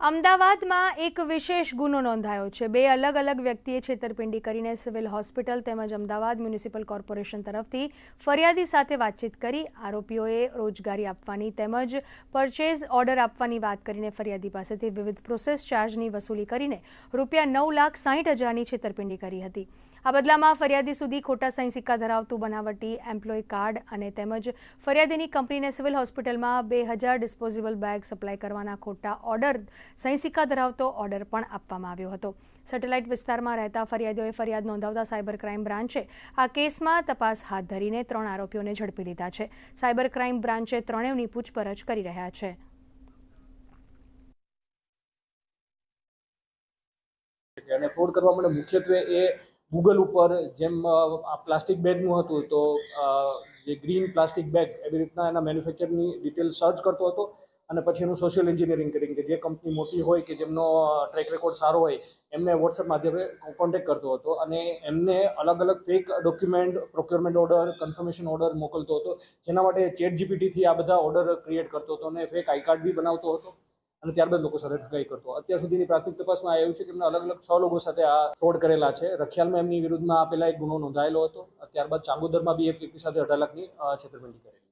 અમદાવાદમાં એક વિશેષ ગુનો નોંધાયો છે। બે અલગ અલગ વ્યક્તિએ છેતરપિંડી કરીને સિવિલ હોસ્પિટલ તેમજ અમદાવાદ મ્યુનિસિપલ કોર્પોરેશન તરફથી ફરિયાદી સાથે વાતચીત કરી આરોપીઓએ રોજગારી આપવાની તેમજ પરચેઝ ઓર્ડર આપવાની વાત કરીને ફરિયાદી પાસેથી વિવિધ પ્રોસેસ ચાર્જની વસૂલી કરીને ₹9,60,000ની છેતરપિંડી કરી હતી। આ બદલામાં ફરિયાદી સુધી ખોટા સહી સિક્કા ધરાવતું બનાવટી એમ્પ્લોય કાર્ડ અને તેમજ ફરિયાદીની કંપનીને સિવિલ હોસ્પિટલમાં 2000 ડિસ્પોઝેબલ બેગ સપ્લાય કરવાના ખોટા ઓર્ડર સહી સિક્કા ધરાવતો ઓર્ડર પણ આપવામાં આવ્યો હતો। સેટેલાઇટ વિસ્તારમાં રહેતા ફરિયાદીઓએ ફરિયાદ નોંધાવતા સાયબર ક્રાઇમ બ્રાન્ચે આ કેસમાં તપાસ હાથ ધરીને 3 આરોપીઓને ઝડપી લીધા છે। સાયબર ક્રાઇમ બ્રાન્ચે ત્રણેયની પૂછપરછ કરી રહ્યા છે। અને ફ્રોડ કરવા માટે મુખ્યત્વે એ ગૂગલ ઉપર જેમ આ પ્લાસ્ટિક બેગનું હતું તો જે ગ્રીન પ્લાસ્ટિક બેગ એવી રીતના એના મેન્યુફેક્ચરની ડિટેલ સર્ચ કરતો હતો અને પછી એનું સોશિયલ એન્જિનિયરિંગ કરીને કે જે કંપની મોટી હોય કે જેમનો ટ્રેક રેકોર્ડ સારો હોય એમને વોટ્સએપ માધ્યમે કોન્ટેક્ટ કરતો હતો અને એમને અલગ અલગ fake document procurement order confirmation order મોકલતો હતો, જેના માટે ચેટ જીપીટીથી આ બધા ઓર્ડર ક્રિએટ કરતો હતો અને ફેક આઈ કાર્ડ બી બનાવતો હતો અને ત્યારબાદ લોકો સાથે ઠગાઈ કરતો। અત્યાર સુધીની પ્રાથમિક તપાસમાં આવ્યું છે કે એમને અલગ અલગ 6 લોકો સાથે આ ફ્રોડ કરેલા છે। રખિયાલમાં એમની વિરુદ્ધમાં પહેલા એક ગુનો નોંધાયેલો હતો, ત્યારબાદ ચાંગોદરમાં બી એક વ્યક્તિ સાથે 18 લાખની છેતરપિંડી કરી।